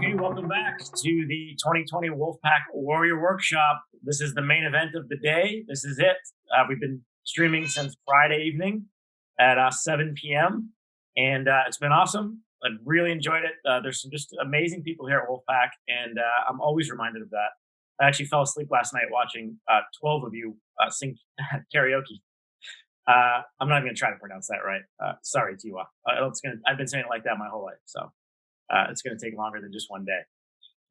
Okay, welcome back to the 2020 Wolfpack Warrior Workshop. This is the main event of the day. This is it. We've been streaming since Friday evening at 7 p.m. And it's been awesome. I really enjoyed it. There's some just amazing people here at Wolfpack, and I'm always reminded of that. I actually fell asleep last night watching 12 of you sing karaoke. I'm not even going to try to pronounce that right. Sorry, Tiwa. I've been saying it like that my whole life, so it's going to take longer than just one day.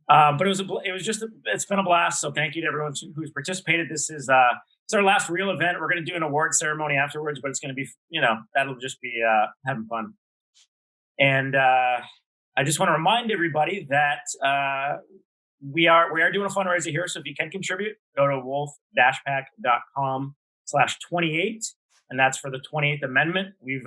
But it's been a blast. So thank you to everyone who's participated. This is it's our last real event. We're going to do an award ceremony afterwards, but it's going to be, that'll just be having fun. And I just want to remind everybody that we are doing a fundraiser here. So if you can contribute, go to wolf-pack.com/28. And that's for the 28th Amendment. We've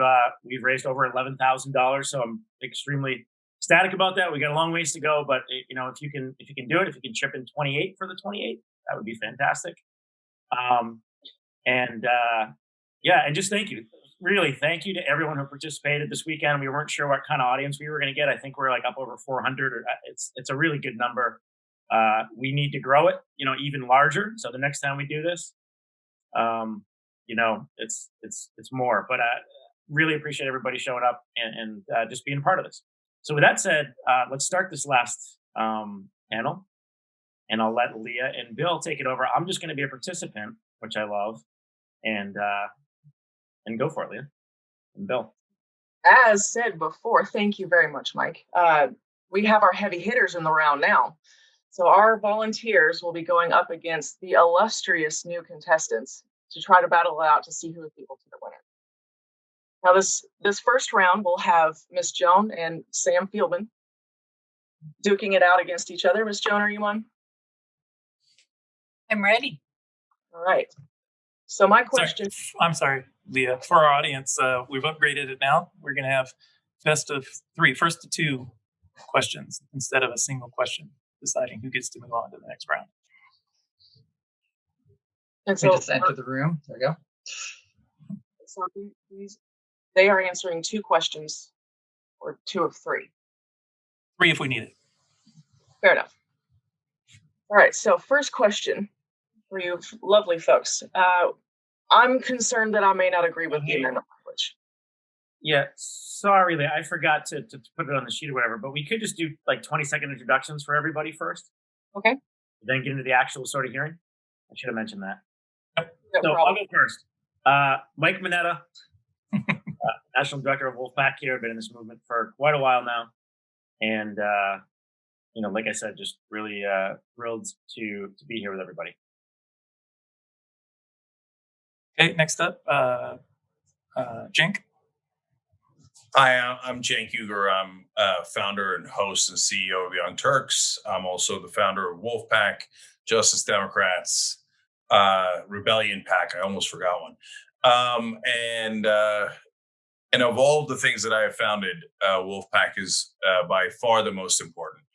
raised over $11,000. So I'm extremely ecstatic about that. We got a long ways to go, but if you can do it, if you can chip in 28 for the 28, that would be fantastic. And just thank you. Really, thank you to everyone who participated this weekend. We weren't sure what kind of audience we were going to get. I think we're like up over 400. It's a really good number. We need to grow it, even larger. So the next time we do this, it's more. But really appreciate everybody showing up and just being part of this. So with that said, let's start this last panel, and I'll let Leah and Bill take it over. I'm just going to be a participant, which I love, and go for it, Leah and Bill. As said before, thank you very much, Mike. We have our heavy hitters in the round now. So our volunteers will be going up against the illustrious new contestants to try to battle it out to see who is the ultimate winner. Now, this first round will have Miss Joan and Sam Fieldman duking it out against each other. Miss Joan, are you on? I'm ready. All right. So my question... I'm sorry, Leah. For our audience, we've upgraded it now. We're going to have first to two questions instead of a single question, deciding who gets to move on to the next round. And so just enter the room. There we go. So they are answering two questions, or two of three. Three if we need it. Fair enough. All right. So first question for you lovely folks. I'm concerned that I may not agree with the amendment language. Yeah, sorry, Leah. I forgot to put it on the sheet or whatever, but we could just do like 20-second introductions for everybody first. Okay. Then get into the actual sort of hearing. I should have mentioned that. No so problem. I'll go first. Mike Mineta, National Director of Wolfpack here. Been in this movement for quite a while now. And, like I said, just really thrilled to be here with everybody. Okay, next up, Cenk. Hi, I'm Cenk Uygur. I'm founder and host and CEO of Young Turks. I'm also the founder of Wolfpack, Justice Democrats, Rebellion Pack. I almost forgot one. And of all the things that I have founded, Wolfpack is by far the most important.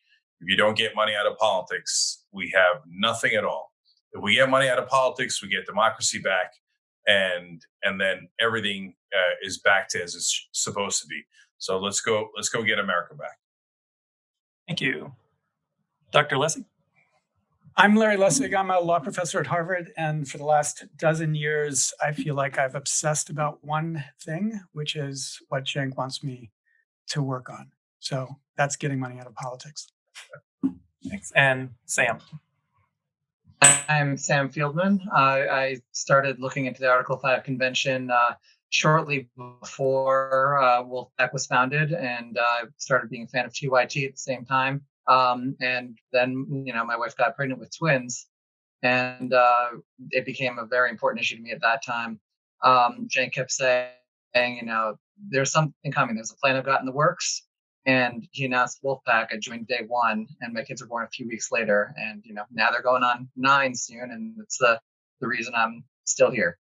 If you don't get money out of politics, we have nothing at all. If we get money out of politics, we get democracy back, and then everything is back to as it's supposed to be. So let's go get America back. Thank you. Dr. Lessig? I'm Larry Lessig. I'm a law professor at Harvard. And for the last dozen years, I feel like I've obsessed about one thing, which is what Cenk wants me to work on. So that's getting money out of politics. Thanks. And Sam? I'm Sam Fieldman. I started looking into the Article 5 convention shortly before Wolfpack was founded, and I started being a fan of TYT at the same time. And then, my wife got pregnant with twins, and it became a very important issue to me at that time. Cenk kept saying, there's something coming. There's a plan I've got in the works. And he announced Wolfpack. I joined day one, and my kids were born a few weeks later. And, now they're going on 9 soon. And it's the reason I'm still here.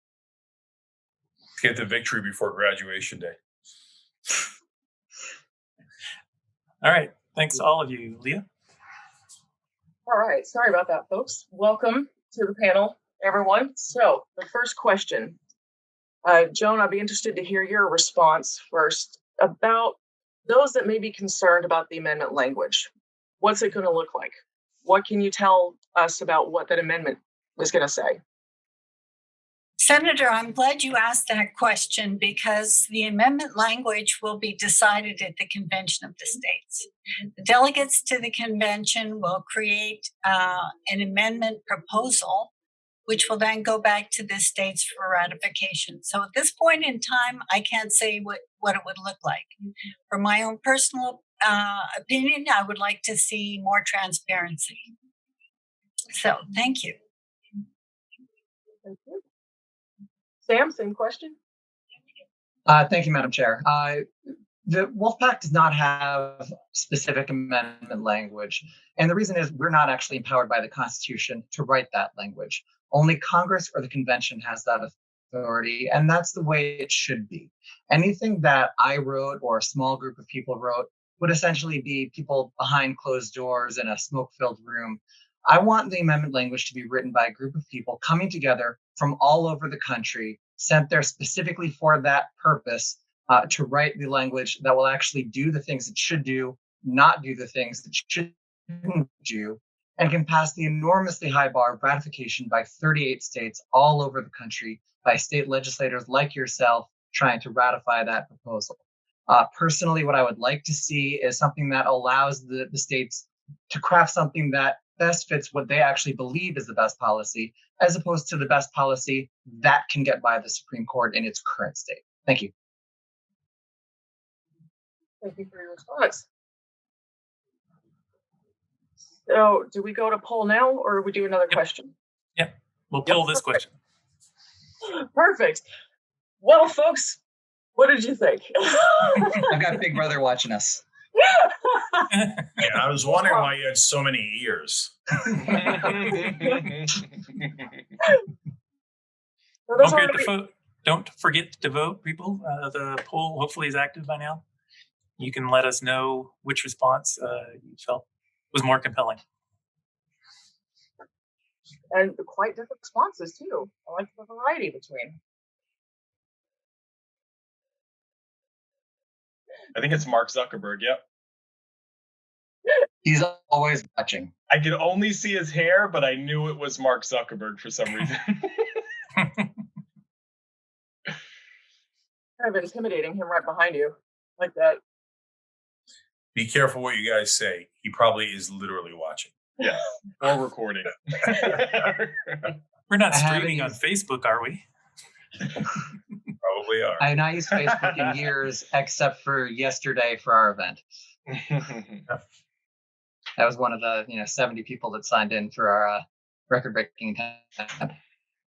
Get the victory before graduation day. All right. Thanks to all of you. Leah? All right. Sorry about that, folks. Welcome to the panel, everyone. So the first question, Joan, I'd be interested to hear your response first about those that may be concerned about the amendment language. what's it going to look like? What can you tell us about what that amendment is going to say? Senator, I'm glad you asked that question because the amendment language will be decided at the Convention of the States. The delegates to the convention will create an amendment proposal, which will then go back to the states for ratification. So at this point in time, I can't say what it would look like. For my own personal opinion, I would like to see more transparency. So thank you. Thank you. Sam, same question. Thank you, Madam Chair. The Wolfpack does not have specific amendment language. And the reason is we're not actually empowered by the Constitution to write that language. Only Congress or the convention has that authority, and that's the way it should be. Anything that I wrote or a small group of people wrote would essentially be people behind closed doors in a smoke-filled room. I want the amendment language to be written by a group of people coming together from all over the country, sent there specifically for that purpose, to write the language that will actually do the things it should do, not do the things it shouldn't do, and can pass the enormously high bar of ratification by 38 states all over the country, by state legislators like yourself trying to ratify that proposal. Personally, what I would like to see is something that allows the states to craft something that best fits what they actually believe is the best policy, as opposed to the best policy that can get by the Supreme Court in its current state. Thank you. Thank you for your response. So do we go to poll now, or do we do another question? Yep, we'll poll this question. Perfect. Well, folks, what did you think? I've got Big Brother watching us. Yeah, I was wondering why you had so many ears. Don't forget to vote, people. The poll hopefully is active by now. You can let us know which response you felt was more compelling. And quite different responses, too. I like the variety between. I think it's Mark Zuckerberg. Yep. He's always watching. I could only see his hair, but I knew it was Mark Zuckerberg for some reason. Kind of intimidating him right behind you, like that. Be careful what you guys say. He probably is literally watching. Yeah, or recording. We're not streaming on Facebook, are we? Probably are. I have not used Facebook in years, except for yesterday for our event. That was one of the 70 people that signed in for our record-breaking attempt.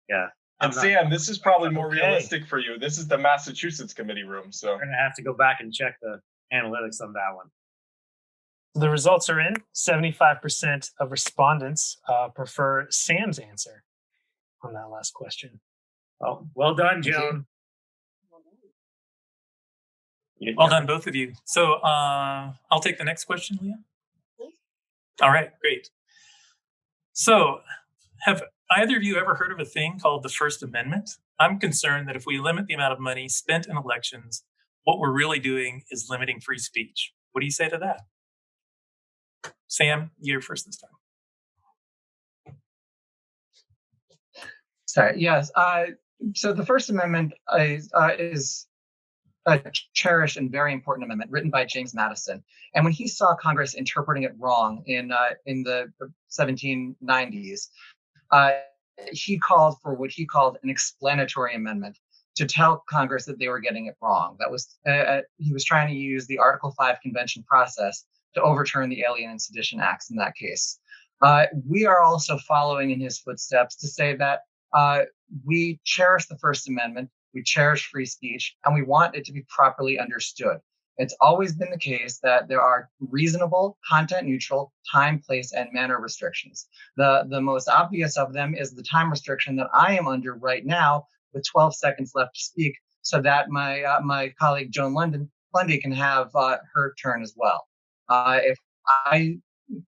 Yeah. And Sam, this is probably more realistic for you. This is the Massachusetts committee room, so We're going to have to go back and check the analytics on that one. The results are in. 75% of respondents prefer Sam's answer on that last question. Oh, well done, Joan. Well done, both of you. So I'll take the next question, Leah. All right, great. So have either of you ever heard of a thing called the First Amendment? I'm concerned that if we limit the amount of money spent in elections, what we're really doing is limiting free speech. What do you say to that? Sam, you're first this time. Sorry, yes. So the First Amendment is a cherished and very important amendment written by James Madison. And when he saw Congress interpreting it wrong in the 1790s, he called for what he called an explanatory amendment to tell Congress that they were getting it wrong. That was he was trying to use the Article 5 convention process to overturn the Alien and Sedition Acts in that case. We are also following in his footsteps to say that we cherish the First Amendment, we cherish free speech, and we want it to be properly understood. It's always been the case that there are reasonable, content-neutral time, place, and manner restrictions. The most obvious of them is the time restriction that I am under right now with 12 seconds left to speak, so that my colleague Joan Lundy can have her turn as well. If I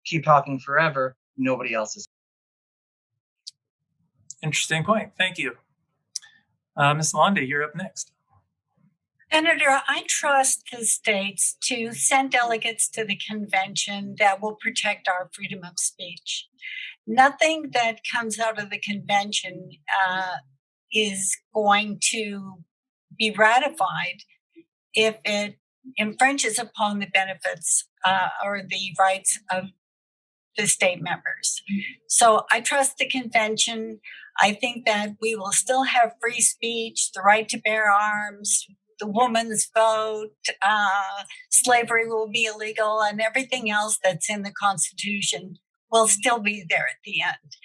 keep talking forever, nobody else is. Interesting point. Thank you. Ms. Lundy, you're up next. Senator, I trust the states to send delegates to the convention that will protect our freedom of speech. Nothing that comes out of the convention is going to be ratified if it infringes upon the benefits or the rights of the state members. So I trust the convention. I think that we will still have free speech, the right to bear arms, the woman's vote, slavery will be illegal, and everything else that's in the Constitution will still be there at the end.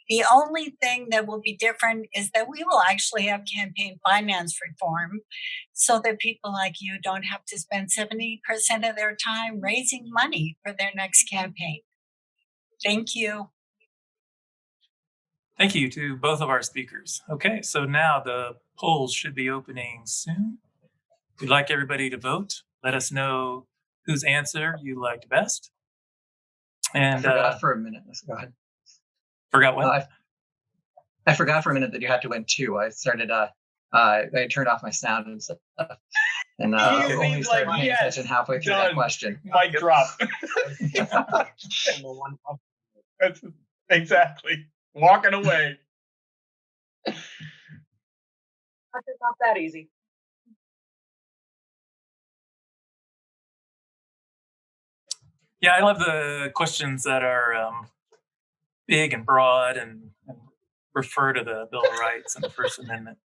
The only thing that will be different is that we will actually have campaign finance reform so that people like you don't have to spend 70% of their time raising money for their next campaign. Thank you. Thank you to both of our speakers. Okay, so now the polls should be opening soon. We'd like everybody to vote. Let us know whose answer you liked best. And I forgot for a minute. Let's go ahead. Forgot what? I forgot for a minute that you had to win two. I started. I turned off my sound and stuff, and only started paying attention halfway through that question. Mic drop. That's exactly walking away. It's not that easy. Yeah, I love the questions that are big and broad and refer to the Bill of Rights and the First Amendment.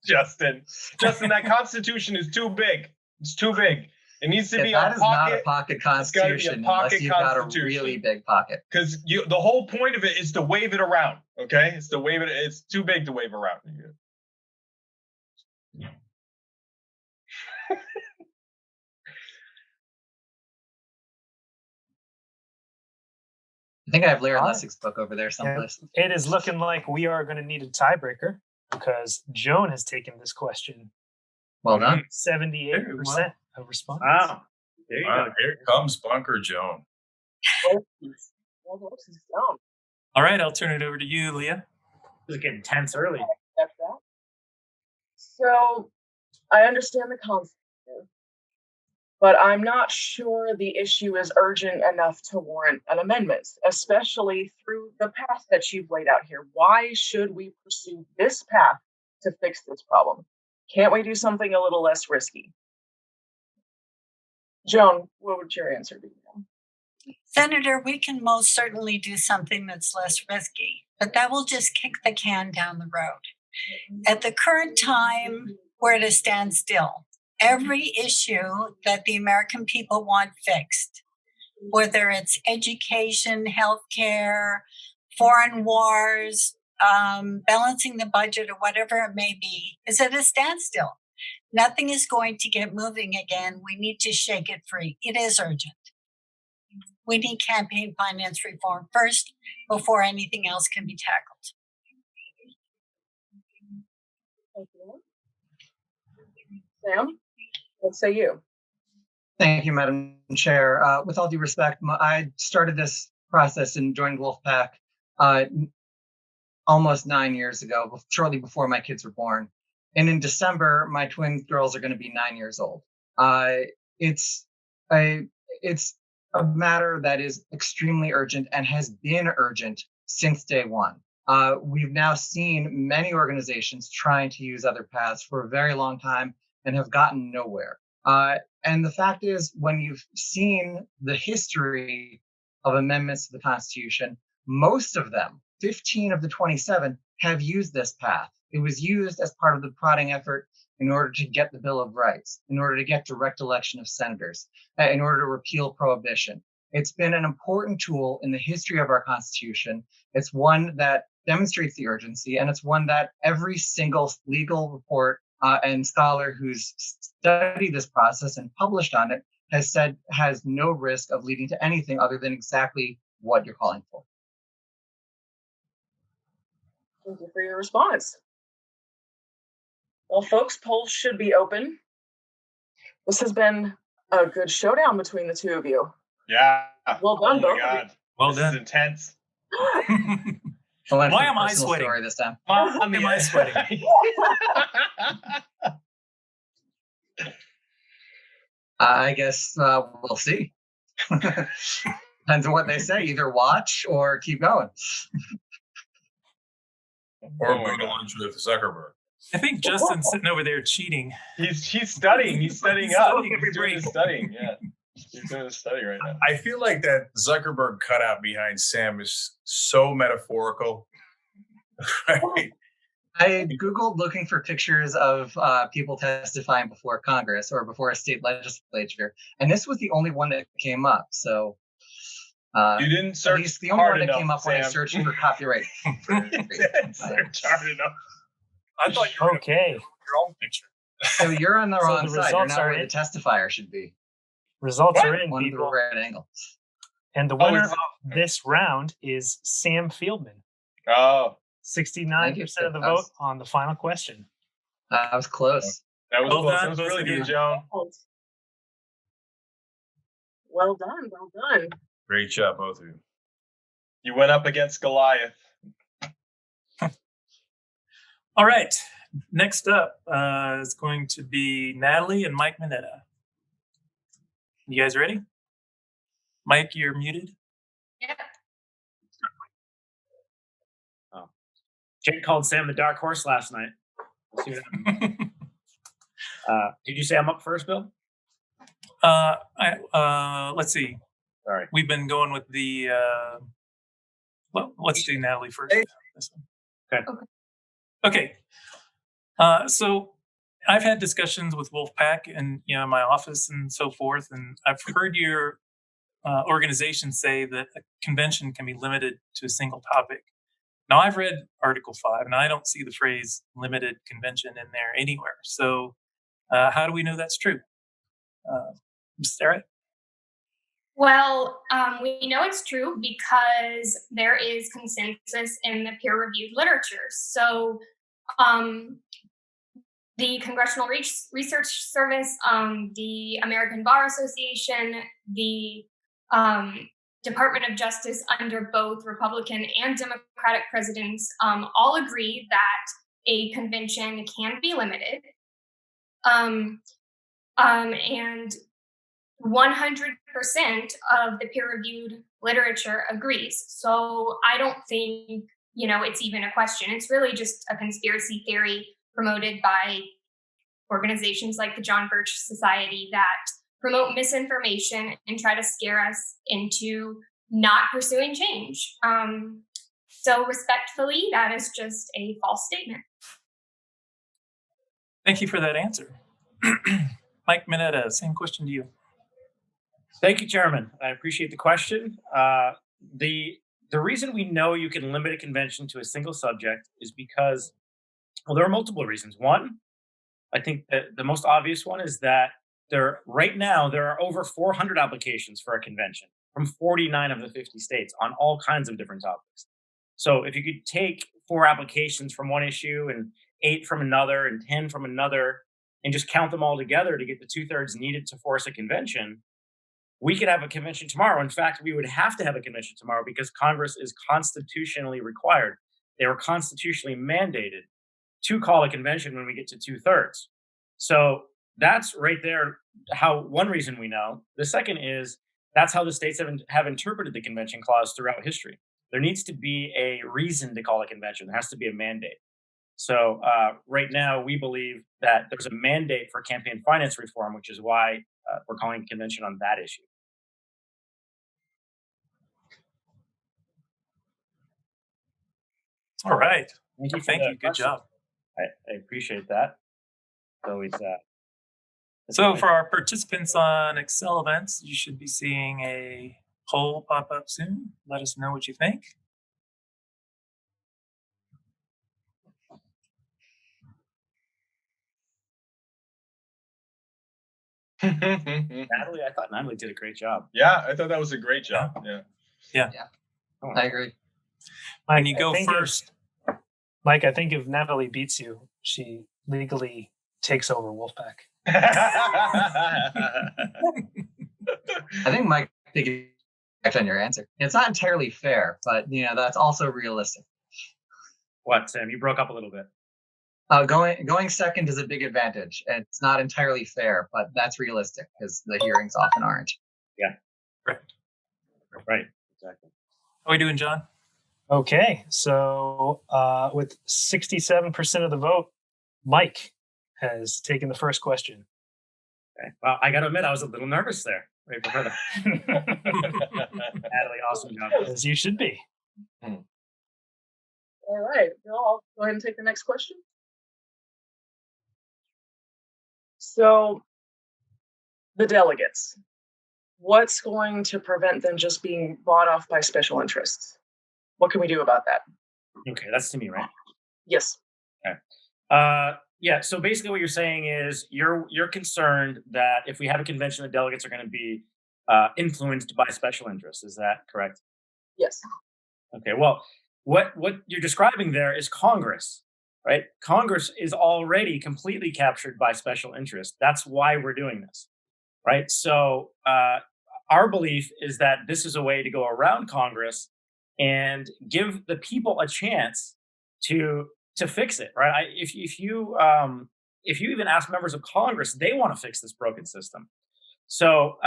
Justin, that Constitution is too big. It's too big. It needs to be that a is pocket. not a pocket Constitution unless you've got a really big pocket. Because the whole point of it is to wave it around. Okay, it's to wave it. It's too big to wave around. I think I have Larry Lessig's book over there someplace. Yeah, it is looking like we are going to need a tiebreaker because Joan has taken this question. Well done. 78% of respondents. Wow. There you go. Here comes Bunker Joan. All right, I'll turn it over to you, Leah. It was getting tense early. So I understand the concept, but I'm not sure the issue is urgent enough to warrant an amendment, especially through the path that you've laid out here. Why should we pursue this path to fix this problem? Can't we do something a little less risky? Joan, what would your answer be? Senator, we can most certainly do something that's less risky, but that will just kick the can down the road. At the current time, we're at a standstill. Every issue that the American people want fixed, whether it's education, healthcare, foreign wars, balancing the budget, or whatever it may be, is at a standstill. Nothing is going to get moving again. We need to shake it free. It is urgent. We need campaign finance reform first before anything else can be tackled. Thank you. Sam, what say you? Thank you, Madam Chair. With all due respect, I started this process and joined Wolfpack almost 9 years ago, shortly before my kids were born. And in December, my twin girls are going to be 9 years old. It's a matter that is extremely urgent and has been urgent since day one. We've now seen many organizations trying to use other paths for a very long time and have gotten nowhere. And the fact is, when you've seen the history of amendments to the Constitution, most of them, 15 of the 27, have used this path. It was used as part of the prodding effort in order to get the Bill of Rights, in order to get direct election of senators, in order to repeal prohibition. It's been an important tool in the history of our Constitution. It's one that demonstrates the urgency, and it's one that every single legal report and scholar who's studied this process and published on it has said has no risk of leading to anything other than exactly what you're calling for. Thank you for your response. Well, folks, polls should be open. This has been a good showdown between the two of you. Yeah. Well done, both of you. Well This done. is intense. Why am I sweating? This time? Why am I sweating? I guess we'll see. Depends on what they say. Either watch or keep going. Or go to lunch with Zuckerberg. I think Justin's sitting over there cheating. He's studying. He's studying up. Studying. He's doing his studying. Yeah, he's doing his study right now. I feel like that Zuckerberg cutout behind Sam is so metaphorical. Right? I Googled looking for pictures of people testifying before Congress or before a state legislature, and this was the only one that came up. So you didn't search at least the only hard one that enough, came up when I Sam. searched for copyright. Search hard enough. I thought you were gonna Okay. put your own picture. So you're on the So wrong the side. You're results not are where the in. testifier should be. Results are in, One to the people. right angle. And the Oh, winner it's- of this round is Sam Fieldman. Oh, 69% of the That was- vote on the final question. I was close. that was Well close. done, That was both really of you. good, Joan. Well done. Well done. Great job, both of you. You went up against Goliath. All right. Next up is going to be Natalie and Mike Mineta. You guys ready? Mike, you're muted. Jake called Sam the dark horse last night. We'll see what happens. Did you say I'm up first, Bill? Let's see. Sorry. We've been going with the. Well, let's do Natalie first. This one. Okay. So I've had discussions with Wolfpack and in my office and so forth, and I've heard your organization say that a convention can be limited to a single topic. Now, I've read Article 5, and I don't see the phrase limited convention in there anywhere. So how do we know that's true? Sarah? Well, we know it's true because there is consensus in the peer-reviewed literature. So the Congressional Research Service, the American Bar Association, the Department of Justice under both Republican and Democratic presidents all agree that a convention can be limited. And 100% of the peer-reviewed literature agrees. So I don't think, it's even a question. It's really just a conspiracy theory promoted by organizations like the John Birch Society that promote misinformation and try to scare us into not pursuing change. So respectfully, that is just a false statement. Thank you for that answer. Mike Mineta, same question to you. Thank you, Chairman. I appreciate the question. The reason we know you can limit a convention to a single subject is because, there are multiple reasons. One, I think that the most obvious one is that right now there are over 400 applications for a convention from 49 of the 50 states on all kinds of different topics. So if you could take 4 applications from one issue and 8 from another and 10 from another and just count them all together to get the 2/3 needed to force a convention, we could have a convention tomorrow. In fact, we would have to have a convention tomorrow because Congress is constitutionally required. They were constitutionally mandated to call a convention when we get to 2/3. So that's right there one reason we know. The second is that's how the states have interpreted the convention clause throughout history. There needs to be a reason to call a convention. There has to be a mandate. So right now, we believe that there's a mandate for campaign finance reform, which is why we're calling a convention on that issue. All right. Thank you. Thank you. Good job. I appreciate that. So for our participants on Excel events, you should be seeing a poll pop up soon. Let us know what you think. Natalie, I thought Natalie did a great job. Yeah, I thought that was a great job. Yeah. I agree. When you go I think first. Mike, I think if Natalie beats you, she legally takes over Wolfpack. I think Mike figured on your answer. It's not entirely fair, but that's also realistic. What, Sam? You broke up a little bit. Going second is a big advantage. It's not entirely fair, but that's realistic because the hearings often aren't. Yeah. Right. Exactly. How are we doing, John? Okay, so with 67% of the vote, Mike has taken the first question. Okay. Well, I got to admit, I was a little nervous there. Right before that. Natalie, awesome job. As you should be. All right, Bill, I'll go ahead and take the next question. So, the delegates, what's going to prevent them just being bought off by special interests? What can we do about that? Okay, that's to me, right? Yes. Okay. Yeah. So basically, what you're saying is you're concerned that if we have a convention, the delegates are going to be influenced by special interests. Is that correct? Yes. Okay. Well, what you're describing there is Congress, right? Congress is already completely captured by special interest. That's why we're doing this, right? So our belief is that this is a way to go around Congress and give the people a chance to fix it, right? If you even ask members of Congress, they want to fix this broken system. So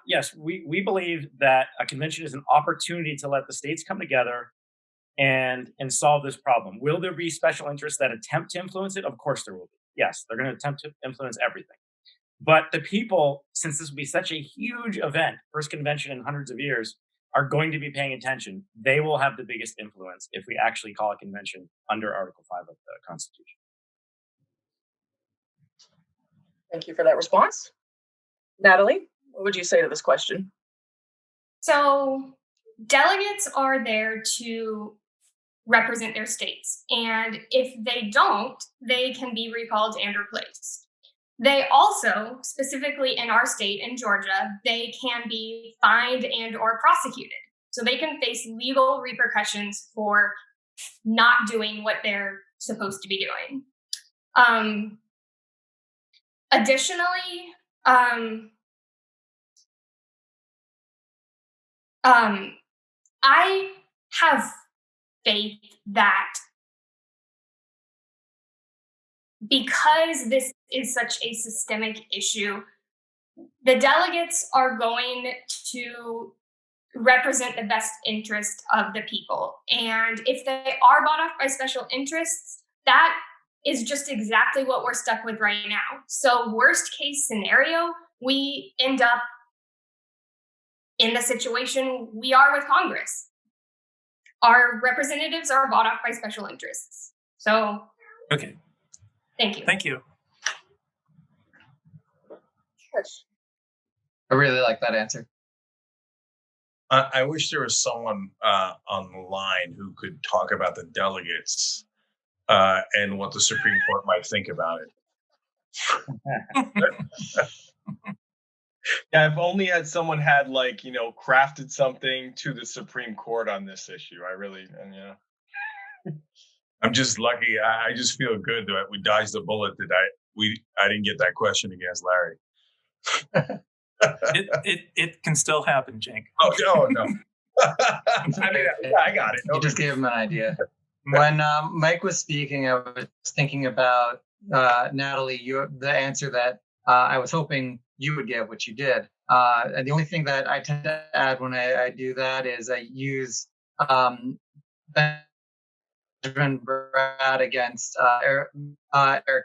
yes, we believe that a convention is an opportunity to let the states come together and solve this problem. Will there be special interests that attempt to influence it? Of course there will be. Yes, they're going to attempt to influence everything. But the people, since this will be such a huge event, first convention in hundreds of years, are going to be paying attention. They will have the biggest influence if we actually call a convention under Article 5 of the Constitution. Thank you for that response. Natalie, what would you say to this question? So delegates are there to represent their states. And if they don't, they can be recalled and replaced. They also, specifically in our state, in Georgia, they can be fined and or prosecuted. So they can face legal repercussions for not doing what they're supposed to be doing. Additionally, I have faith that because this is such a systemic issue, the delegates are going to represent the best interest of the people. And if they are bought off by special interests, that is just exactly what we're stuck with right now. So worst case scenario, we end up in the situation we are with Congress. Our representatives are bought off by special interests. So, okay. Thank you. Thank you. I really like that answer. I wish there was someone on the line who could talk about the delegates and what the Supreme Court might think about it. Yeah, if only had someone had crafted something to the Supreme Court on this issue. I'm just lucky. I just feel good that we dodged the bullet that I didn't get that question against Larry. It can still happen, Cenk. Oh no. I got it. You just gave him an idea. When Mike was speaking, I was thinking about Natalie. The answer that I was hoping you would give, which you did. And the only thing that I tend to add when I do that is I use Benjamin Brad against Eric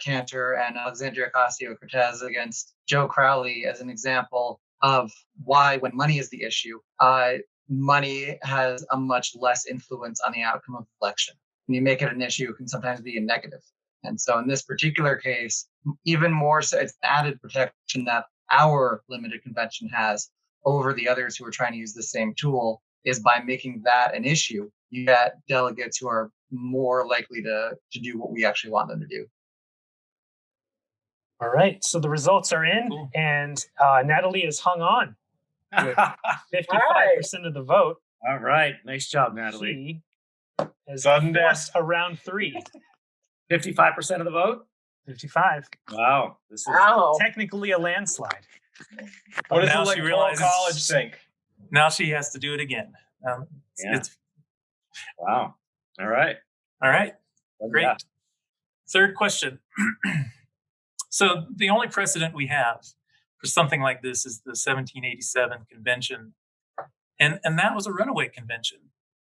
Cantor and Alexandria Ocasio-Cortez against Joe Crowley as an example of why, when money is the issue, money has a much less influence on the outcome of the election. When you make it an issue, it can sometimes be a negative. And so in this particular case, even more so, it's added protection that our limited convention has over the others who are trying to use the same tool is by making that an issue. You get delegates who are more likely to do what we actually want them to do. All right, so the results are in, and Natalie is hung on with 55% of the vote. All right, nice job, Natalie. She has forced a round 3. 55% of the vote? 55. Wow. This is technically a landslide. What does now the she realizes college think? Now she has to do it again. Wow. All right. All right. Great. Yeah. Third question. So the only precedent we have for something like this is the 1787 convention. And that was a runaway convention.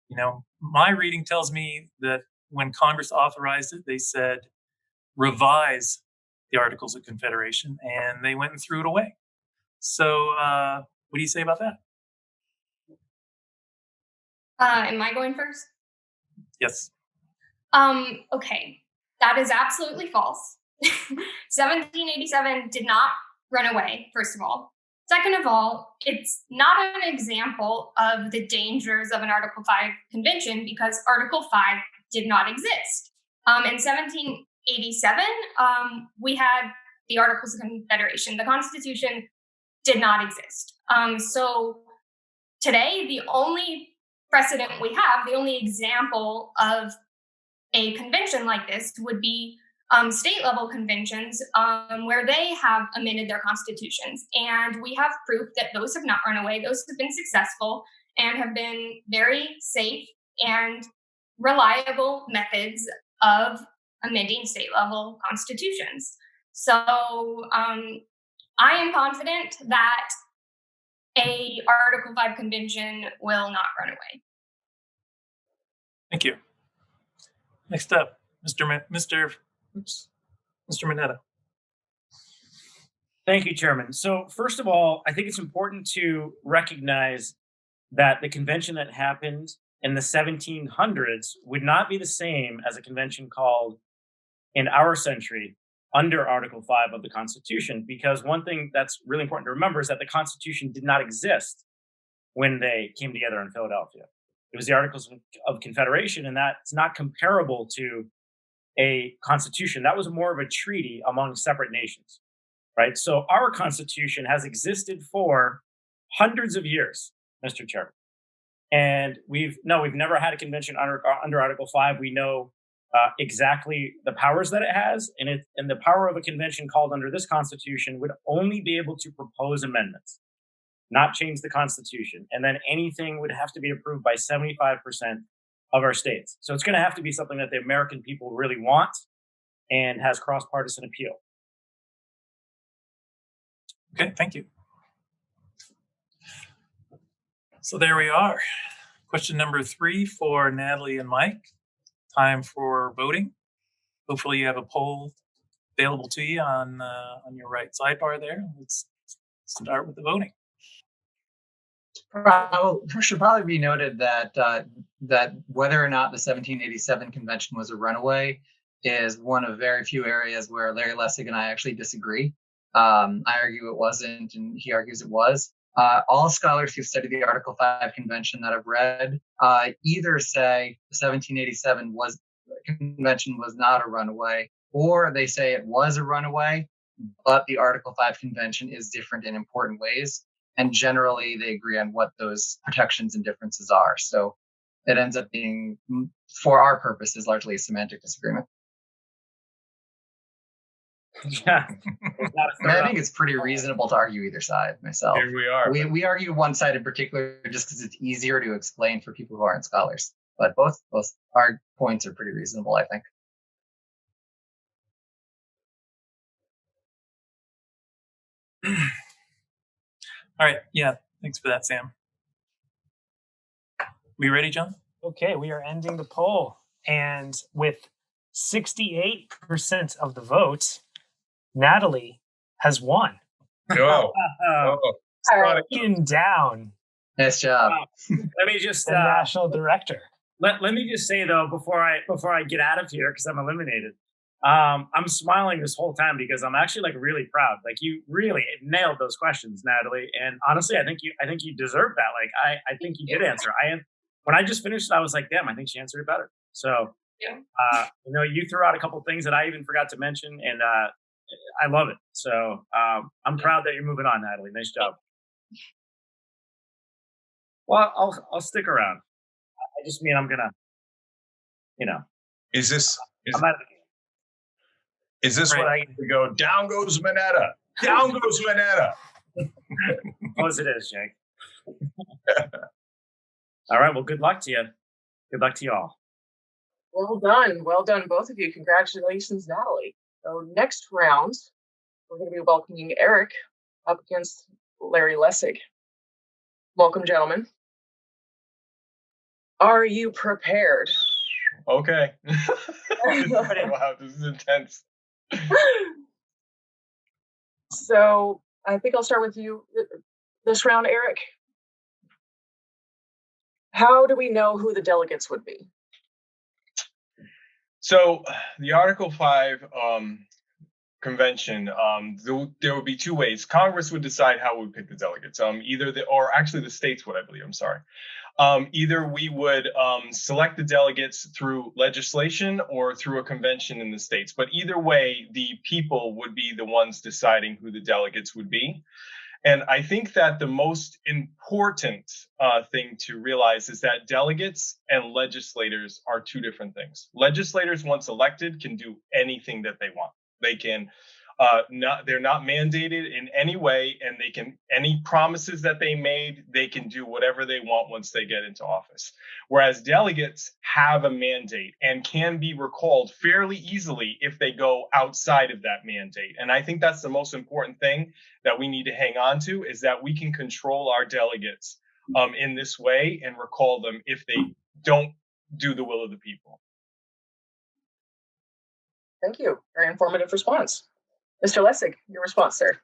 You know, my reading tells me that when Congress authorized it, they said, revise the Articles of Confederation, and they went and threw it away. So what do you say about that? Am I going first? Yes. Okay, that is absolutely false. 1787 did not run away, first of all. Second of all, it's not an example of the dangers of an Article 5 convention because Article 5 did not exist. In 1787, we had the Articles of Confederation. The Constitution did not exist. So today, the only precedent we have, the only example of a convention like this would be state-level conventions where they have amended their constitutions. And we have proof that those have not run away. Those have been successful and have been very safe and reliable methods of amending state-level constitutions. So I am confident that a Article 5 convention will not run away. Thank you. Next up, Mr. Mineta. Thank you, Chairman. So first of all, I think it's important to recognize that the convention that happened in the 1700s would not be the same as a convention called in our century under Article 5 of the Constitution, because one thing that's really important to remember is that the Constitution did not exist when they came together in Philadelphia. It was the Articles of Confederation, and that's not comparable to a constitution. That was more of a treaty among separate nations, right? So our Constitution has existed for hundreds of years, Mr. Chairman. And we've never had a convention under Article 5. We know exactly the powers that it has, and the power of a convention called under this Constitution would only be able to propose amendments, not change the Constitution. And then anything would have to be approved by 75% of our states. So it's going to have to be something that the American people really want and has cross-partisan appeal. Okay, thank you. So there we are. Question number 3 for Natalie and Mike. Time for voting. Hopefully you have a poll available to you on your right sidebar there. Let's start with the voting. It should probably be noted that that whether or not the 1787 convention was a runaway is one of very few areas where Larry Lessig and I actually disagree. I argue it wasn't, and he argues it was. All scholars who've studied the Article 5 convention that I've read either say the 1787 convention was not a runaway, or they say it was a runaway, but the Article 5 convention is different in important ways. And generally, they agree on what those protections and differences are. So it ends up being, for our purposes, largely a semantic disagreement. Yeah. I think it's pretty reasonable to argue either side myself. Here we are. We argue one side in particular just because it's easier to explain for people who aren't scholars. But both our points are pretty reasonable, I think. All right. Yeah. Thanks for that, Sam. We ready, John? Okay, we are ending the poll. And with 68% of the vote, Natalie has won. Oh. Taken down Nice job. Let me just the national director. let me just say though, before I get out of here, because I'm eliminated, I'm smiling this whole time because I'm actually like really proud. Like you really nailed those questions, Natalie. And honestly, I think you deserve that. Like I think you did answer. When I just finished it, I was like, damn, I think she answered it better. So Yeah. You threw out a couple things that I even forgot to mention, and I love it. So I'm proud that you're moving on, Natalie. Nice job. Well, I'll stick around. I just mean I'm gonna, Is this I'm out of the game. is this what I get to go? Down goes Mineta. Down goes Mineta. Close it is, Jake. All right. Well, good luck to you. Good luck to you all. Well done, both of you. Congratulations, Natalie. So next round, we're going to be welcoming Eric up against Larry Lessig. Welcome, gentlemen. Are you prepared? Okay. Wow, this is intense. So I think I'll start with you this round, Eric. How do we know who the delegates would be? So the Article 5 convention, there would be two ways. Congress would decide how we would pick the delegates. Actually the states would, I believe. I'm sorry. Either we would select the delegates through legislation or through a convention in the states. But either way, the people would be the ones deciding who the delegates would be. And I think that the most important thing to realize is that delegates and legislators are two different things. Legislators, once elected, can do anything that they want. They can they're not mandated in any way, and any promises that they made, they can do whatever they want once they get into office. Whereas delegates have a mandate and can be recalled fairly easily if they go outside of that mandate. And I think that's the most important thing that we need to hang on to, is that we can control our delegates in this way and recall them if they don't do the will of the people. Thank you. Very informative response. Mr. Lessig, your response, sir.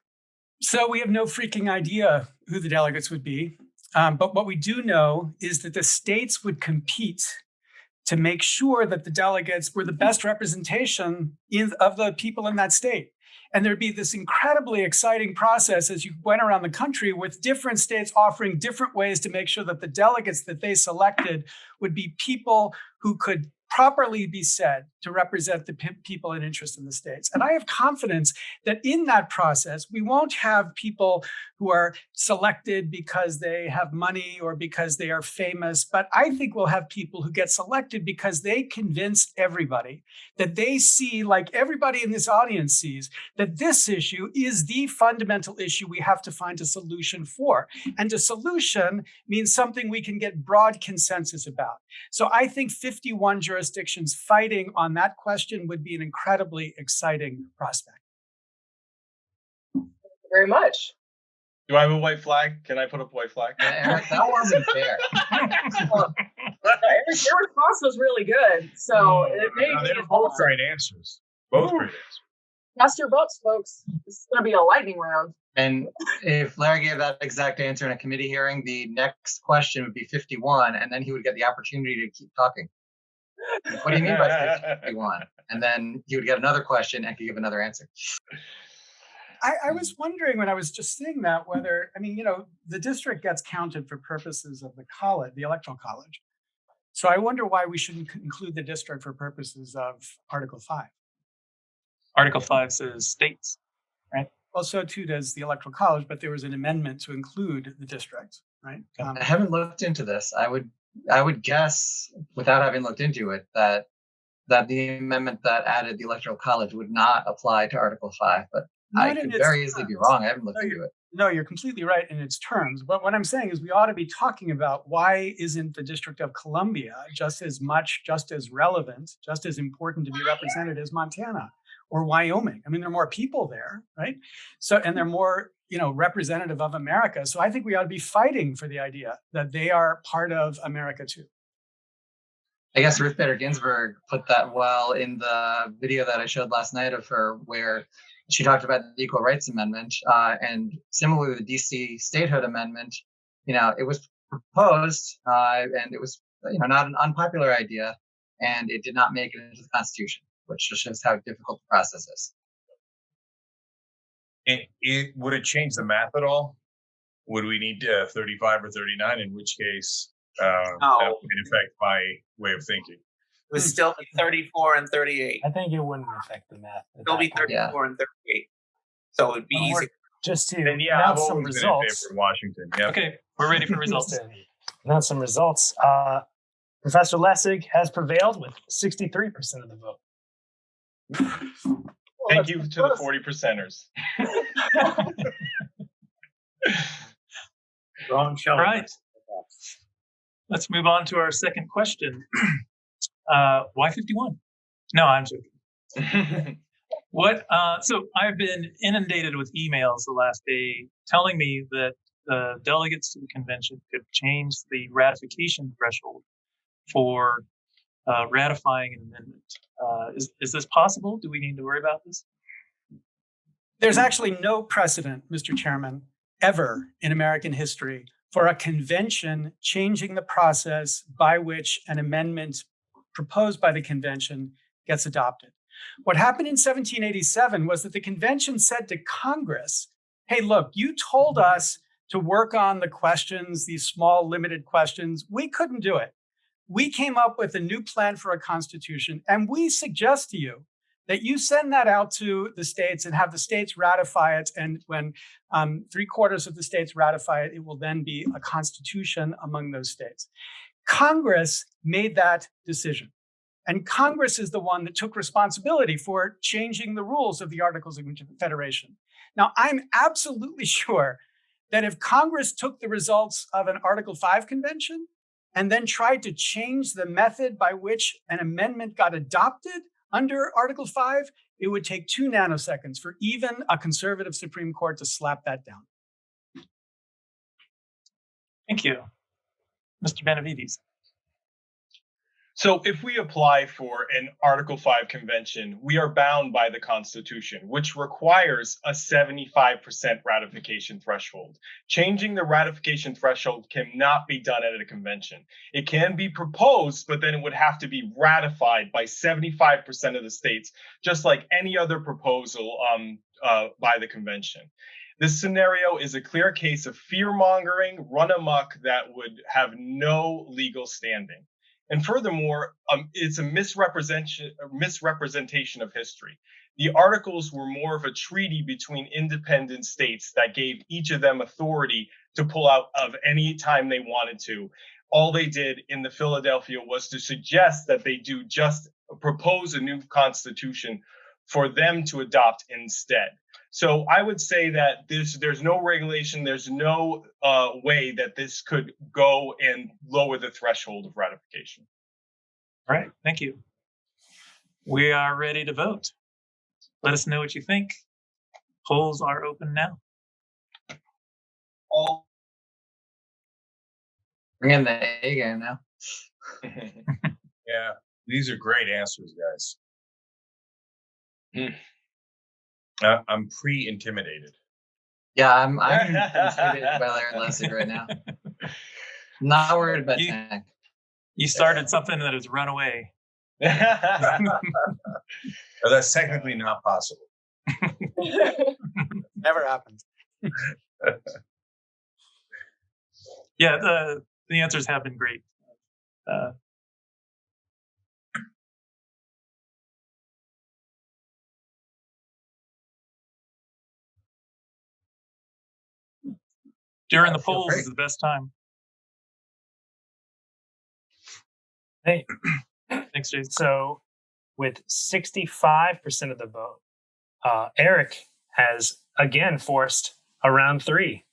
So we have no freaking idea who the delegates would be. But what we do know is that the states would compete to make sure that the delegates were the best representation of the people in that state. And there'd be this incredibly exciting process as you went around the country with different states offering different ways to make sure that the delegates that they selected would be people who could properly be said to represent the people and interest in the states. And I have confidence that in that process, we won't have people who are selected because they have money or because they are famous, but I think we'll have people who get selected because they convince everybody that they see, like everybody in this audience sees, that this issue is the fundamental issue we have to find a solution for. And a solution means something we can get broad consensus about. So I think 51 jurisdictions fighting on that question would be an incredibly exciting prospect. Thank you very much. Do I have a white flag? Can I put up a white flag? Eric, that wasn't fair. Well, Eric, your response was really good. So it may be They're both great answers. Both great answers. cast your votes, folks. This is going to be a lightning round. And if Larry gave that exact answer in a committee hearing, the next question would be 51, and then he would get the opportunity to keep talking. What do you mean by 51? And then he would get another question and could give another answer. I was wondering when I was just seeing that whether, the district gets counted for purposes of the college, the electoral college. So I wonder why we shouldn't include the district for purposes of Article 5. Article 5 says states, right? Well, so too does the electoral college, but there was an amendment to include the district, right? I haven't looked into this. I would guess, without having looked into it, that the amendment that added the electoral college would not apply to Article 5, but I could very easily be wrong. I haven't looked into it. No, you're completely right in its terms. But what I'm saying is we ought to be talking about why isn't the District of Columbia just as much, just as relevant, just as important to be represented as Montana or Wyoming? I mean, there are more people there, right? So, and they're more, representative of America. So I think we ought to be fighting for the idea that they are part of America too. I guess Ruth Bader Ginsburg put that well in the video that I showed last night of her, where she talked about the Equal Rights Amendment, and similarly the DC Statehood Amendment. It was proposed, and it was, not an unpopular idea, and it did not make it into the Constitution, which just shows how difficult the process is. Would it change the math at all? Would we need 35 or 39? In which case, that would affect my way of thinking. It would still be 34 and 38. I think it wouldn't affect the math. It'll be 34 and 38. So it would be easy. Just to I've announce some always been in results. favor of Washington. Yep. Okay, we're ready for results. Announce some results. Professor Lessig has prevailed with 63% of the vote. Thank you to the 40%ers. Wrong show. All right. Let's move on to our second question. Why 51? No, I'm joking. So I've been inundated with emails the last day telling me that the delegates to the convention could change the ratification threshold for ratifying an amendment. Is this possible? Do we need to worry about this? There's actually no precedent, Mr. Chairman, ever in American history for a convention changing the process by which an amendment proposed by the convention gets adopted. What happened in 1787 was that the convention said to Congress, hey, look, you told us to work on the questions, these small, limited questions. We couldn't do it. We came up with a new plan for a constitution, and we suggest to you that you send that out to the states and have the states ratify it. And when 3/4 of the states ratify it, it will then be a constitution among those states. Congress made that decision. And Congress is the one that took responsibility for changing the rules of the Articles of Confederation. Now, I'm absolutely sure that if Congress took the results of an Article 5 convention and then tried to change the method by which an amendment got adopted under Article 5, it would take 2 nanoseconds for even a conservative Supreme Court to slap that down. Thank you. Mr. Benavides. So if we apply for an Article 5 convention, we are bound by the Constitution, which requires a 75% ratification threshold. Changing the ratification threshold cannot be done at a convention. It can be proposed, but then it would have to be ratified by 75% of the states, just like any other proposal by the convention. This scenario is a clear case of fear-mongering run amok that would have no legal standing. And furthermore, it's a misrepresentation of history. The articles were more of a treaty between independent states that gave each of them authority to pull out of any time they wanted to. All they did in the Philadelphia was to suggest that they do just propose a new constitution for them to adopt instead. So I would say that there's no regulation, there's no way that this could go and lower the threshold of ratification. All right, thank you. We are ready to vote. Let us know what you think. Polls are open now. Bring in the A game now. Yeah, these are great answers, guys. I'm pre-intimidated. Yeah, I'm intimidated by Larry Lessig right now. Not worried about Cenk. You started something that has run away. That's technically not possible. Never happened. Yeah, the answers have been great. During the polls is the best time. Hey, Thanks, Jason. so with 65% of the vote, Eric has again forced a round 3.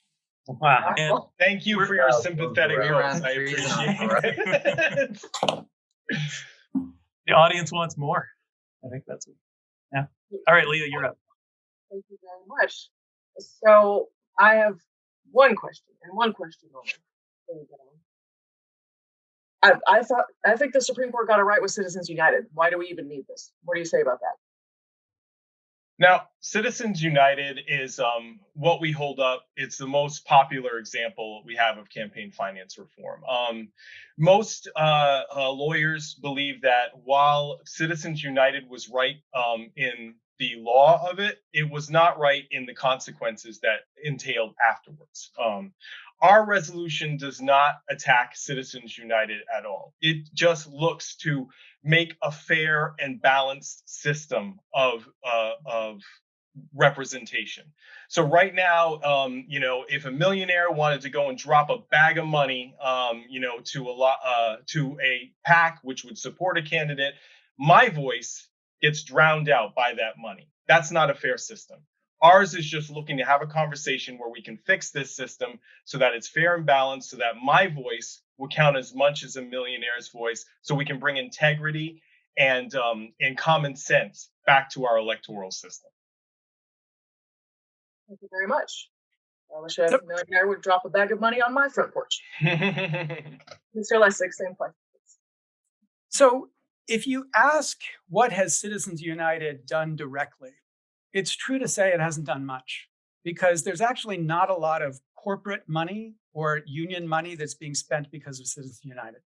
Wow. And Thank you for your sympathetic votes. I appreciate it. the audience wants more. I think that's it. Yeah. All right, Leah, you're up. Thank you very much. So I have one question and one question only. I think the Supreme Court got it right with Citizens United. Why do we even need this? What do you say about that? Now, Citizens United is what we hold up. It's the most popular example we have of campaign finance reform. Most lawyers believe that while Citizens United was right in the law of it, it was not right in the consequences that entailed afterwards. Our resolution does not attack Citizens United at all. It just looks to make a fair and balanced system of representation. So right now, if a millionaire wanted to go and drop a bag of money, to a PAC which would support a candidate, my voice gets drowned out by that money. That's not a fair system. Ours is just looking to have a conversation where we can fix this system so that it's fair and balanced, so that my voice will count as much as a millionaire's voice, so we can bring integrity and common sense back to our electoral system. Thank you very much. I wish a millionaire would drop a bag of money on my front porch. Mr. Lessig, same question. So if you ask what has Citizens United done directly, it's true to say it hasn't done much, because there's actually not a lot of corporate money or union money that's being spent because of Citizens United.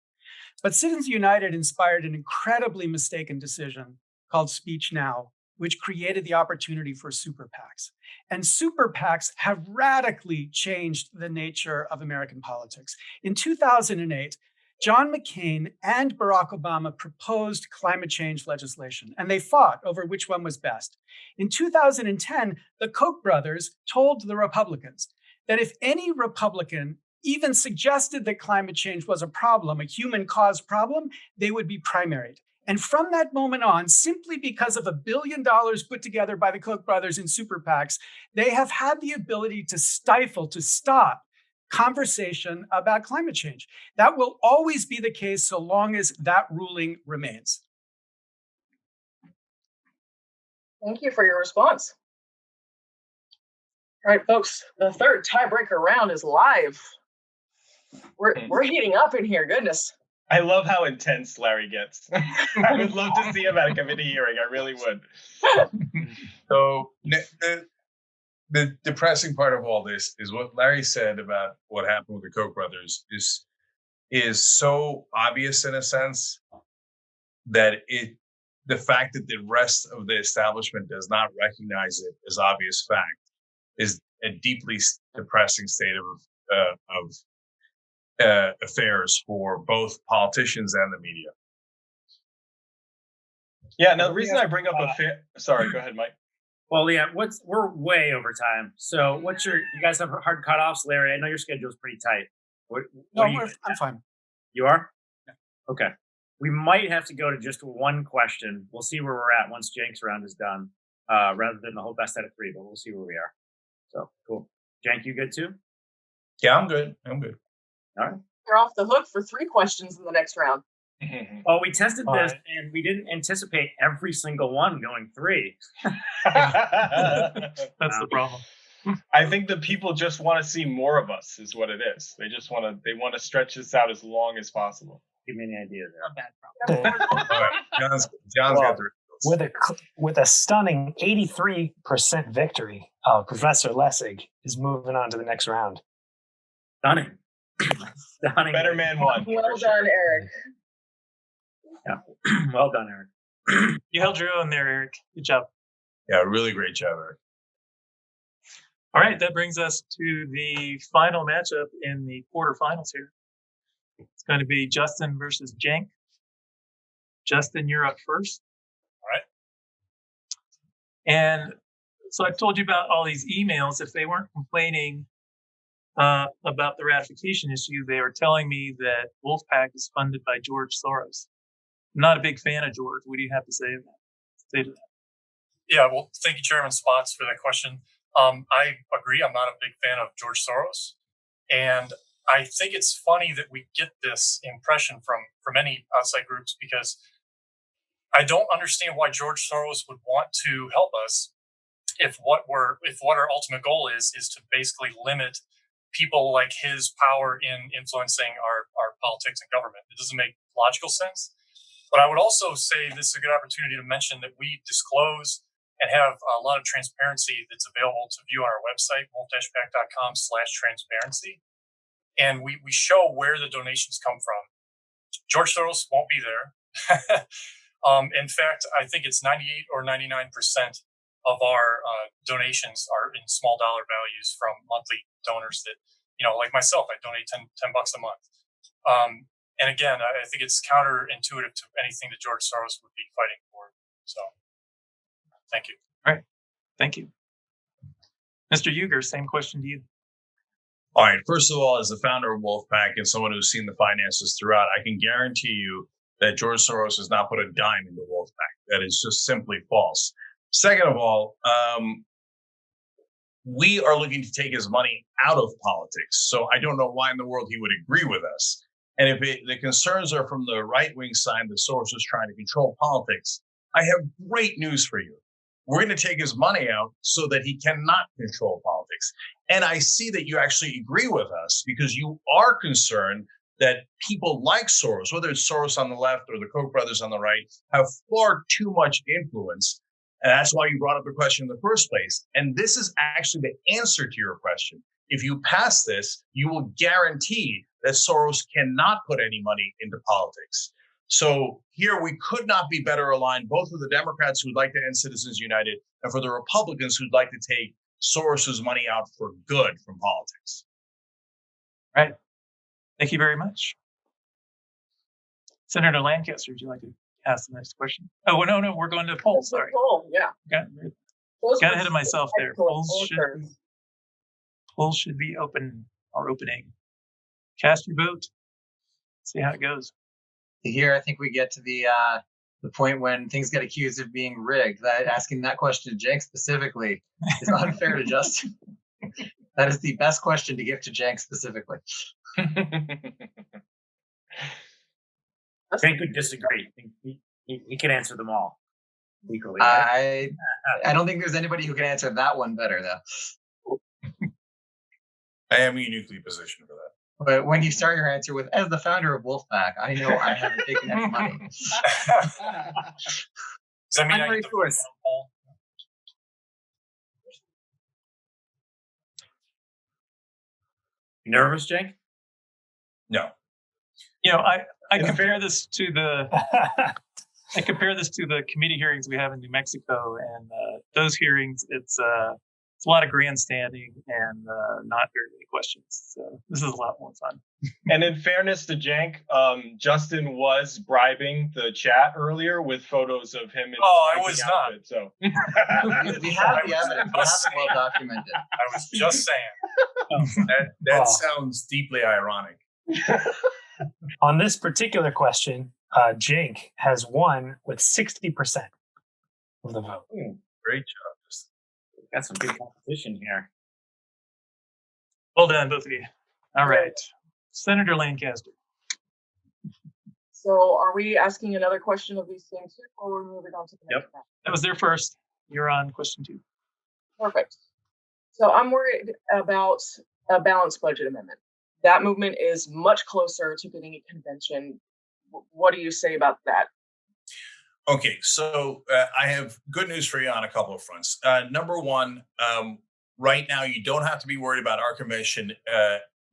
But Citizens United inspired an incredibly mistaken decision called Speech Now, which created the opportunity for super PACs. And super PACs have radically changed the nature of American politics. In 2008, John McCain and Barack Obama proposed climate change legislation, and they fought over which one was best. In 2010, the Koch brothers told the Republicans that if any Republican even suggested that climate change was a problem, a human-caused problem, they would be primaried. And from that moment on, simply because of $1 billion put together by the Koch brothers in super PACs, they have had the ability to stifle, to stop conversation about climate change. That will always be the case so long as that ruling remains. Thank you for your response. All right, folks, the third tiebreaker round is live. We're heating up in here, goodness. I love how intense Larry gets. I would love to see him at a committee hearing. I really would. So the depressing part of all this is what Larry said about what happened with the Koch brothers is so obvious in a sense that the fact that the rest of the establishment does not recognize it as obvious fact is a deeply depressing state of affairs for both politicians and the media. Yeah. Now the reason I bring up sorry, go ahead, Mike. Well, yeah, we're way over time. So you guys have hard cutoffs, Larry? I know your schedule is pretty tight. I'm fine. You are? Yeah. Okay. We might have to go to just one question. We'll see where we're at once Cenk's round is done, rather than the whole best out of three, but we'll see where we are. So, cool. Cenk, you good too? Yeah, I'm good. All right. You're off the hook for 3 questions in the next round. Oh, we tested this and we didn't anticipate every single one going 3. That's the problem. I think the people just want to see more of us is what it is. They just want to stretch this out as long as possible. Give me any idea there. A bad problem. All right. John's got the with a stunning 83% victory, Professor Lessig is moving on to the next round. Stunning. Better man won. Well done, Eric. Yeah. Well done, Eric. You held your own there, Eric. Good job. Yeah, really great job, Eric. All right, that brings us to the final matchup in the quarterfinals here. It's going to be Justin versus Cenk. Justin, you're up first. All right. And so I told you about all these emails. If they weren't complaining about the ratification issue, they were telling me that Wolfpack is funded by George Soros. I'm not a big fan of George. What do you have to say to that? Yeah, well, thank you, Chairman Spots, for that question. I agree. I'm not a big fan of George Soros. And I think it's funny that we get this impression from many outside groups, because I don't understand why George Soros would want to help us if what our ultimate goal is to basically limit people like his power in influencing our politics and government. It doesn't make logical sense. But I would also say this is a good opportunity to mention that we disclose and have a lot of transparency that's available to view on our website, wolf-pack.com/transparency. And we show where the donations come from. George Soros won't be there. In fact, I think it's 98 or 99% of our donations are in small dollar values from monthly donors that, like myself, I donate $10 a month. And again, I think it's counterintuitive to anything that George Soros would be fighting for. So, thank you. All right. Thank you. Mr. Uygur, same question to you. All right. First of all, as the founder of Wolfpack and someone who's seen the finances throughout, I can guarantee you that George Soros has not put a dime into Wolfpack. That is just simply false. Second of all, we are looking to take his money out of politics. So I don't know why in the world he would agree with us. And if the concerns are from the right-wing side, the source is trying to control politics, I have great news for you. We're going to take his money out so that he cannot control politics. And I see that you actually agree with us because you are concerned that people like Soros, whether it's Soros on the left or the Koch brothers on the right, have far too much influence. And that's why you brought up the question in the first place. And this is actually the answer to your question. If you pass this, you will guarantee that Soros cannot put any money into politics. So here we could not be better aligned, both with the Democrats who'd like to end Citizens United and for the Republicans who'd like to take Soros's money out for good from politics. Right. Thank you very much. Senator Lancaster, would you like to ask the next question? Oh, no, we're going to poll. Sorry. Poll, yeah. Got ahead of myself there. Polls should be open or opening. Cast your vote. See how it goes. Here, I think we get to the point when things get accused of being rigged. That asking that question to Cenk specifically is unfair to Justin. That is the best question to give to Cenk specifically. Cenk could disagree. He can answer them all equally. Right? I don't think there's anybody who can answer that one better, though. I am uniquely positioned for that. But when you start your answer with, as the founder of Wolfpack, I know I haven't taken any money. Does that mean I get to vote on the poll? You nervous, Cenk? No. You know, I compare this to the committee hearings we have in New Mexico, and those hearings, it's a lot of grandstanding and not very many questions. So this is a lot more fun. And in fairness to Cenk, Justin was bribing the chat earlier with photos of him in his I was outfit, not. So we have the evidence. We have it well documented. I was just saying. That sounds deeply ironic. On this particular question, Cenk has won with 60% of the vote. Great job. Got some good competition here. Well done, both of you. All right. Senator Lancaster. So are we asking another question of these things here, or are we moving on to the next one? That was there first. You're on question 2. Perfect. So I'm worried about a balanced budget amendment. That movement is much closer to getting a convention. What do you say about that? Okay, so I have good news for you on a couple of fronts. Number one, right now you don't have to be worried about our convention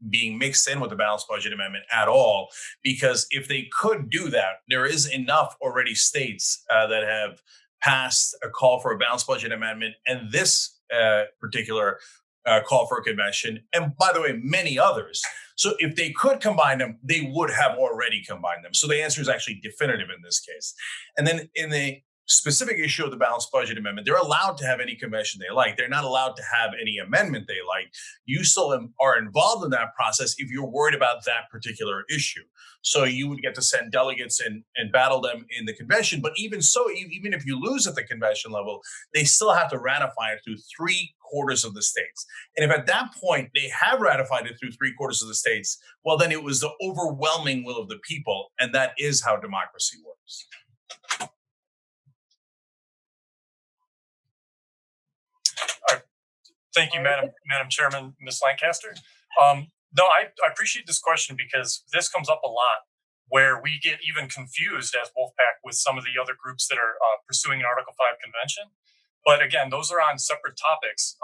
being mixed in with the balanced budget amendment at all, because if they could do that, there is enough already states that have passed a call for a balanced budget amendment, and this particular call for a convention, and by the way, many others. So if they could combine them, they would have already combined them. So the answer is actually definitive in this case. And then in the specific issue of the balanced budget amendment, they're allowed to have any convention they like. They're not allowed to have any amendment they like. You still are involved in that process if you're worried about that particular issue. So you would get to send delegates and battle them in the convention. But even so, even if you lose at the convention level, they still have to ratify it through 3/4 of the states. And if at that point they have ratified it through 3/4 of the states, well, then it was the overwhelming will of the people. And that is how democracy works. Thank you, Madam Chairman, Ms. Lancaster. No, I appreciate this question because this comes up a lot where we get even confused as Wolfpack with some of the other groups that are pursuing an Article 5 convention. But again, those are on separate topics.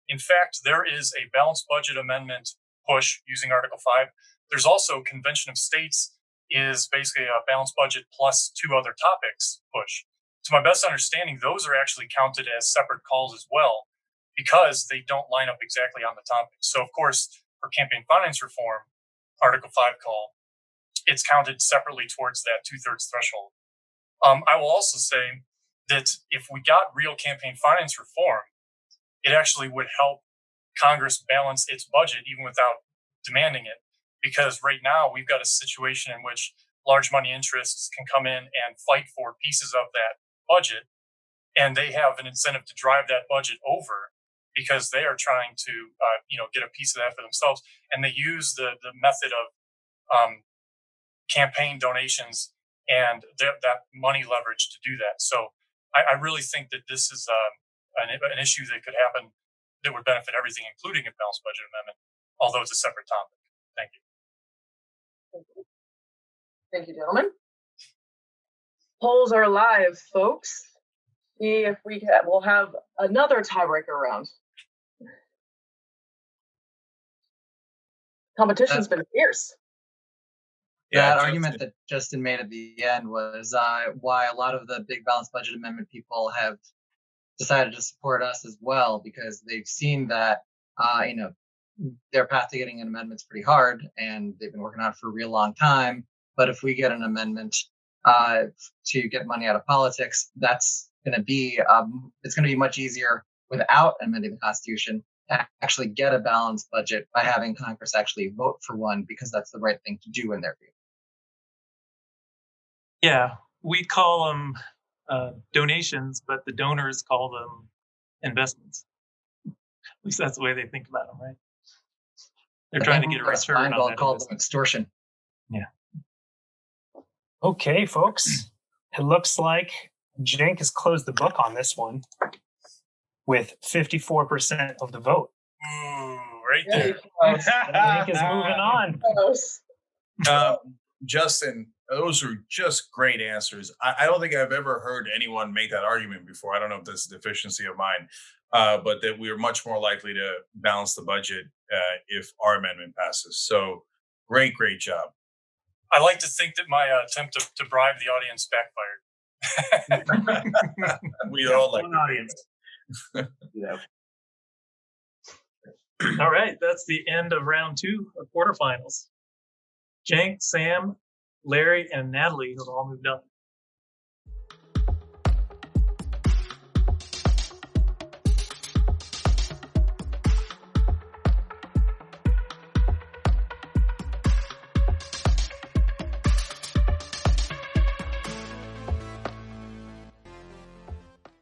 In fact, there is a balanced budget amendment push using Article 5. There's also Convention of States is basically a balanced budget plus 2 other topics push. To my best understanding, those are actually counted as separate calls as well, because they don't line up exactly on the topic. So, of course, for campaign finance reform, Article 5 call, it's counted separately towards that 2/3 threshold. I will also say that if we got real campaign finance reform, it actually would help Congress balance its budget even without demanding it. Because right now we've got a situation in which large money interests can come in and fight for pieces of that budget, and they have an incentive to drive that budget over because they are trying to, get a piece of that for themselves. And they use the method of campaign donations and that money leverage to do that. So I really think that this is an issue that could happen that would benefit everything, including a balanced budget amendment, although it's a separate topic. Thank you. Thank you, gentlemen. Polls are live, folks. See if we'll have another tiebreaker round. Competition's been fierce. That argument that Justin made at the end was why a lot of the big balanced budget amendment people have decided to support us as well, because they've seen that their path to getting an amendment's pretty hard, and they've been working on it for a real long time. But if we get an amendment to get money out of politics, that's going to be it's going to be much easier without amending the Constitution to actually get a balanced budget by having Congress actually vote for one, because that's the right thing to do in their view. Yeah, we call them donations, but the donors call them investments. At least that's the way they think about them, right? They're trying to get a return on that. Called them extortion. Yeah. Okay, folks. It looks like Cenk has closed the book on this one with 54% of the vote. Ooh, right there. Cenk is moving on. Justin, those are just great answers. I don't think I've ever heard anyone make that argument before. I don't know if that's a deficiency of mine, but that we are much more likely to balance the budget if our amendment passes. So great job. I like to think that my attempt to bribe the audience backfired. We all like One audience. Yeah. All right, that's the end of round 2 of quarterfinals. Cenk, Sam, Larry, and Natalie have all moved on.